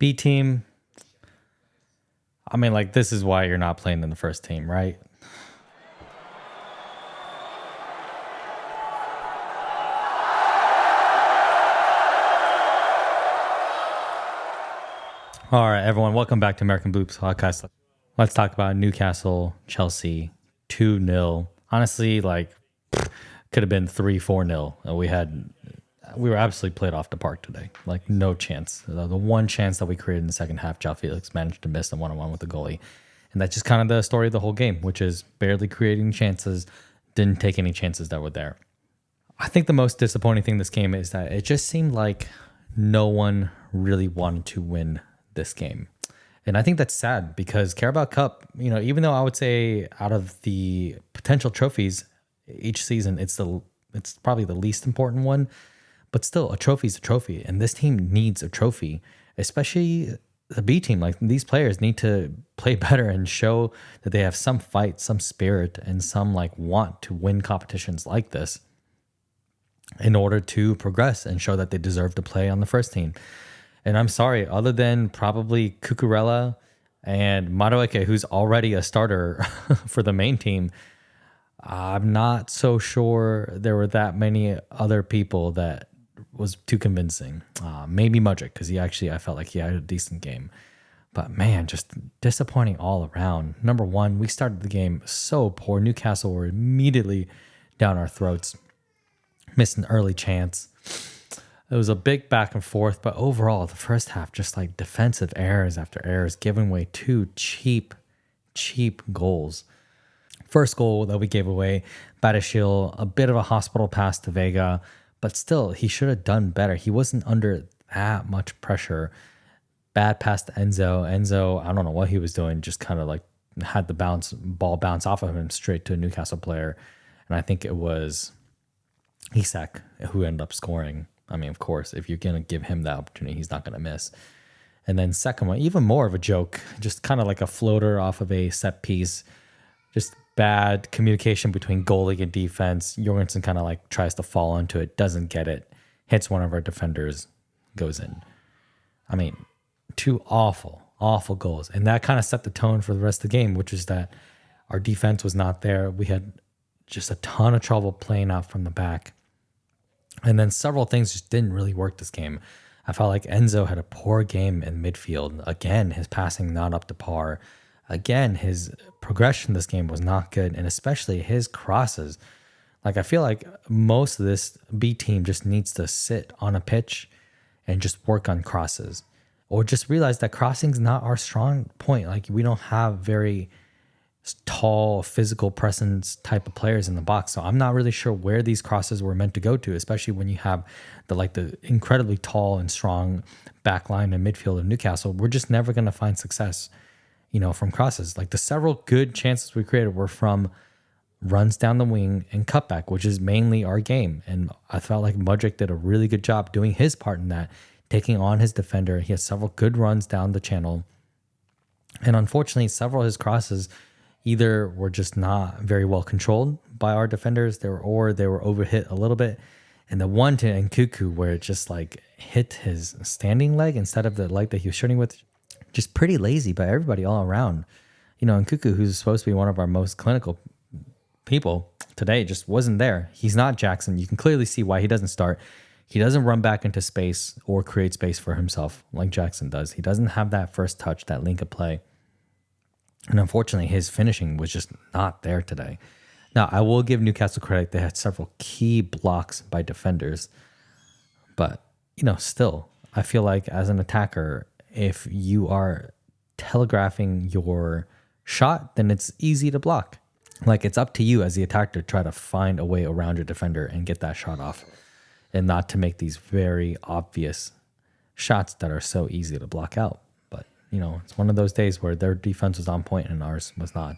B team, I mean, like, this is why you're not playing in the first team, right? All right, everyone, welcome back to American Boops Podcast. Let's talk about Newcastle, Chelsea, 2-0. Honestly, like, could have been 3-4-0. We were absolutely played off the park today. Like, no chance. The one chance that we created in the second half, João Felix managed to miss the 1-on-1 with the goalie. And that's just kind of the story of the whole game, which is barely creating chances, didn't take any chances that were there. I think the most disappointing thing in this game is that it just seemed like no one really wanted to win this game. And I think that's sad because Carabao Cup, even though I would say out of the potential trophies each season, it's probably the least important one, but still a trophy is a trophy. And this team needs a trophy, especially the B team. Like, these players need to play better and show that they have some fight, some spirit, and some want to win competitions like this in order to progress and show that they deserve to play on the first team. And I'm sorry, other than probably Cucurella and Madueke, who's already a starter for the main team, I'm not so sure there were that many other people that was too convincing. Maybe Mudryk, because I felt like he had a decent game. But man, just disappointing all around. Number one, we started the game so poor. Newcastle were immediately down our throats, missed an early chance. It was a big back and forth, but overall, the first half, just like defensive errors after errors, giving away two cheap goals. First goal that we gave away, Badiashile, a bit of a hospital pass to Vega, but still, he should have done better. He wasn't under that much pressure. Bad pass to Enzo. Enzo, I don't know what he was doing, just kind of had the ball bounce off of him straight to a Newcastle player. And I think it was Isak who ended up scoring. I mean, of course, if you're going to give him that opportunity, he's not going to miss. And then second one, even more of a joke, just kind of like a floater off of a set piece. Just bad communication between goalie and defense. Jorgensen kind of tries to fall into it, doesn't get it, hits one of our defenders, goes in. I mean, two awful goals. And that kind of set the tone for the rest of the game, which is that our defense was not there. We had just a ton of trouble playing out from the back. And then several things just didn't really work this game. I felt like Enzo had a poor game in midfield. Again, his passing not up to par. Again, his progression this game was not good, and especially his crosses. I feel like most of this B team just needs to sit on a pitch and just work on crosses, or just realize that crossing's not our strong point. We don't have very tall physical presence type of players in the box. So I'm not really sure where these crosses were meant to go to, especially when you have the incredibly tall and strong back line and midfield of Newcastle. We're just never going to find success, from crosses. The several good chances we created were from runs down the wing and cutback, which is mainly our game. And I felt like Mudryk did a really good job doing his part in that, taking on his defender. He had several good runs down the channel. And unfortunately, several of his crosses either were just not very well controlled by our defenders, or they were overhit a little bit. And the one to Nkuku where it just hit his standing leg instead of the leg that he was shooting with, just pretty lazy by everybody all around. Nkuku, who's supposed to be one of our most clinical people today, just wasn't there. He's not Jackson. You can clearly see why he doesn't start. He doesn't run back into space or create space for himself like Jackson does. He doesn't have that first touch, that link of play. And unfortunately, his finishing was just not there today. Now, I will give Newcastle credit. They had several key blocks by defenders. But, still, I feel like as an attacker, if you are telegraphing your shot, then it's easy to block. It's up to you as the attacker to try to find a way around your defender and get that shot off, and not to make these very obvious shots that are so easy to block out. It's one of those days where their defense was on point and ours was not.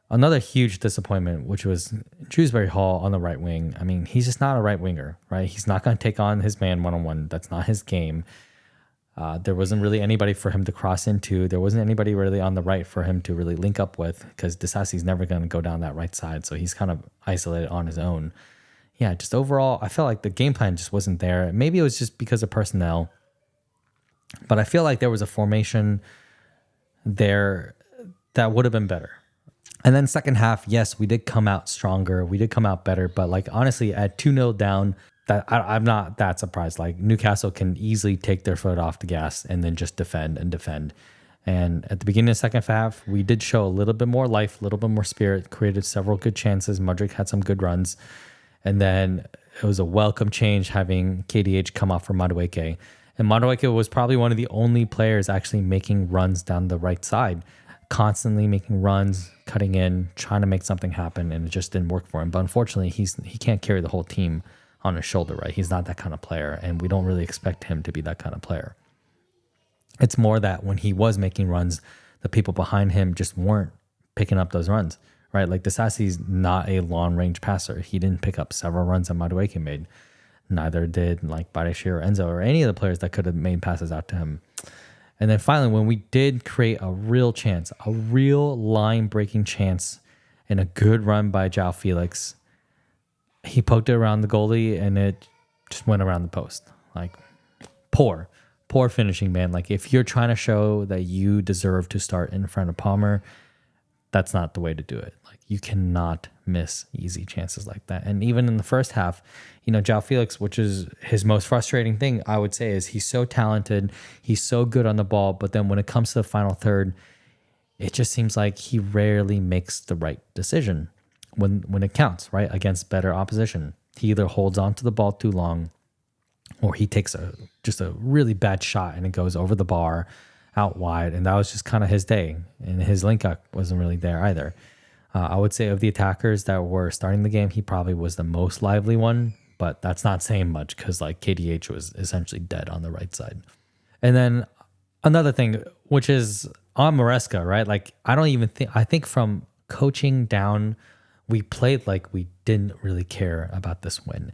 Another huge disappointment, which was Shrewsbury Hall on the right wing. I mean, he's just not a right winger, right? He's not going to take on his man one-on-one. That's not his game. There wasn't really anybody for him to cross into. There wasn't anybody really on the right for him to really link up with, because Disasi's never going to go down that right side. So he's kind of isolated on his own. Yeah, just overall, I felt like the game plan just wasn't there. Maybe it was just because of personnel. But I feel like there was a formation there that would have been better. And then second half, yes, we did come out stronger. We did come out better. But like honestly, at 2-0 down, that I'm not that surprised. Like Newcastle can easily take their foot off the gas and then just defend and defend. And at the beginning of the second half, we did show a little bit more life, a little bit more spirit, created several good chances. Mudryk had some good runs. And then it was a welcome change having KDH come off for Madueke. And Madueke was probably one of the only players actually making runs down the right side, constantly making runs, cutting in, trying to make something happen, and it just didn't work for him. But unfortunately, he can't carry the whole team on his shoulder, right? He's not that kind of player, and we don't really expect him to be that kind of player. It's more that when he was making runs, the people behind him just weren't picking up those runs, right? Like Disasi's not a long-range passer. He didn't pick up several runs that Madueke made. Neither did like Barreshi or Enzo or any of the players that could have made passes out to him. And then finally, when we did create a real chance, a real line-breaking chance and a good run by João Felix, he poked it around the goalie and it just went around the post. Like poor finishing, man. Like if you're trying to show that you deserve to start in front of Palmer, that's not the way to do it. Like you cannot miss easy chances like that. And even in the first half, João Felix, which is his most frustrating thing, I would say, is he's so talented, he's so good on the ball, but then when it comes to the final third, it just seems like he rarely makes the right decision when it counts, right? Against better opposition. He either holds on to the ball too long or he takes just a really bad shot and it goes over the bar out wide. And that was just kind of his day. And his link up wasn't really there either. I would say of the attackers that were starting the game, he probably was the most lively one, but that's not saying much because like KDH was essentially dead on the right side. And then another thing, which is on Maresca, right? Like I think from coaching down, we played like we didn't really care about this win.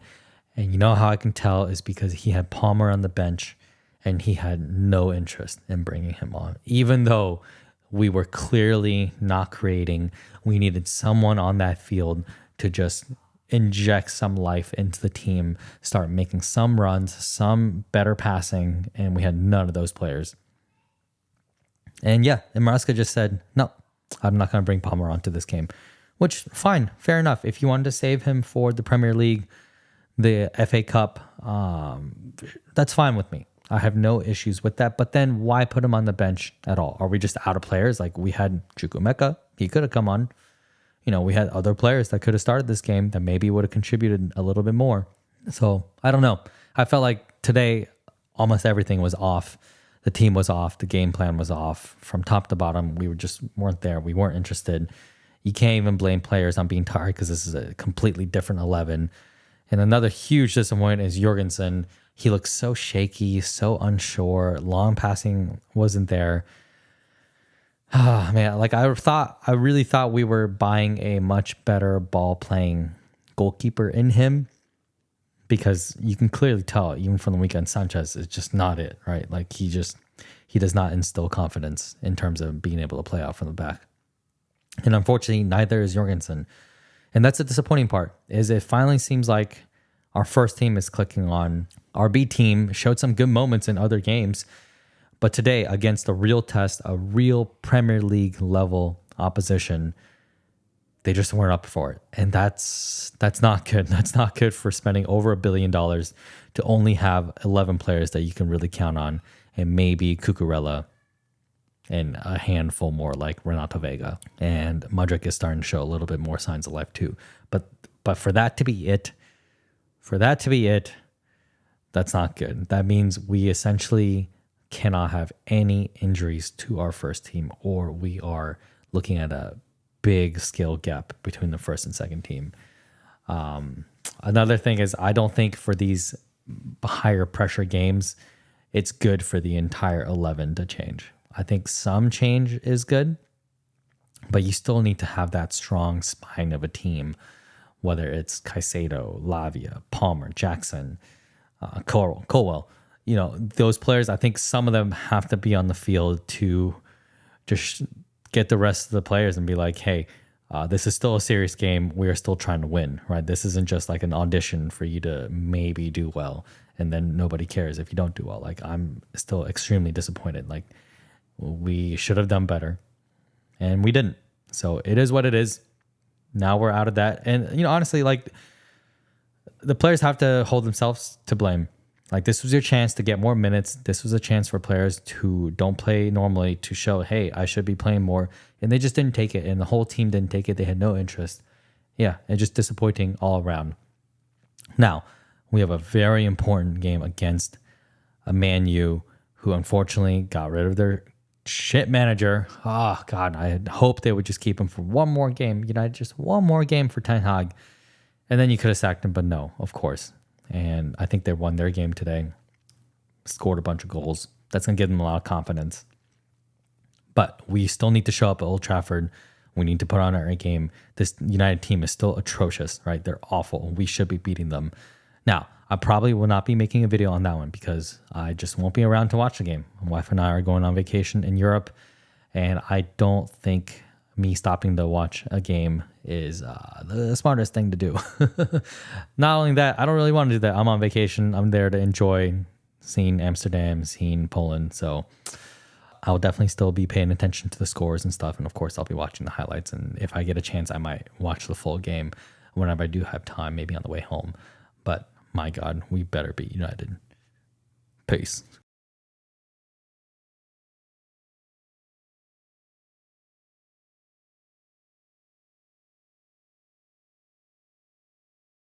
And you know how I can tell is because he had Palmer on the bench and he had no interest in bringing him on. Even though we were clearly not creating, we needed someone on that field to just inject some life into the team, start making some runs, some better passing, and we had none of those players. And yeah, and Maresca just said, no, I'm not going to bring Palmer onto this game. Which, fine, fair enough. If you wanted to save him for the Premier League, the FA Cup, that's fine with me. I have no issues with that. But then why put him on the bench at all? Are we just out of players? Like we had Chukwuemeka, he could have come on. We had other players that could have started this game that maybe would have contributed a little bit more. So I don't know. I felt like today almost everything was off. The team was off. The game plan was off. From top to bottom, we weren't there. We weren't interested. You can't even blame players on being tired because this is a completely different 11. And another huge disappointment is Jorgensen. He looks so shaky, so unsure. Long passing wasn't there. Ah, man, like I really thought we were buying a much better ball playing goalkeeper in him, because you can clearly tell even from the weekend Sanchez is just not it, right? Like he does not instill confidence in terms of being able to play out from the back. And unfortunately, neither is Jorgensen. And that's the disappointing part, is it finally seems like our first team is clicking on. Our B team showed some good moments in other games, but today against a real test, a real Premier League level opposition, they just weren't up for it. And that's not good. That's not good for spending over $1 billion to only have 11 players that you can really count on, and maybe Cucurella and a handful more like Renato Vega. And Mudryk is starting to show a little bit more signs of life too. But for that to be it, that's not good. That means we essentially cannot have any injuries to our first team, or we are looking at a big skill gap between the first and second team. Another thing is, I don't think for these higher pressure games, it's good for the entire 11 to change. I think some change is good, but you still need to have that strong spine of a team, whether it's Caicedo, Lavia, Palmer, Jackson, Colwell. Those players, I think some of them have to be on the field to just get the rest of the players and be like, hey, this is still a serious game. We are still trying to win, right? This isn't just like an audition for you to maybe do well. and then nobody cares if you don't do well. Like, I'm still extremely disappointed. Like, we should have done better, and we didn't. So it is what it is. Now we're out of that. And, honestly, like, the players have to hold themselves to blame. Like, this was your chance to get more minutes. This was a chance for players who don't play normally to show, hey, I should be playing more. And they just didn't take it. And the whole team didn't take it. They had no interest. Yeah, and just disappointing all around. Now, we have a very important game against a Man U who unfortunately got rid of their shit manager. Oh, God, I had hoped they would just keep him for one more game. Just one more game for Ten Hag. And then you could have sacked him, but no, of course. And I think they won their game today. Scored a bunch of goals. That's going to give them a lot of confidence. But we still need to show up at Old Trafford. We need to put on our A game. This United team is still atrocious, right? They're awful. We should be beating them. Now, I probably will not be making a video on that one because I just won't be around to watch the game. My wife and I are going on vacation in Europe, and I don't think me stopping to watch a game is the smartest thing to do. Not only that, I don't really want to do that. I'm on vacation. I'm there to enjoy seeing Amsterdam, seeing Poland. So I'll definitely still be paying attention to the scores and stuff. And of course, I'll be watching the highlights. And if I get a chance, I might watch the full game whenever I do have time, maybe on the way home. But my God, we better beat United. Peace.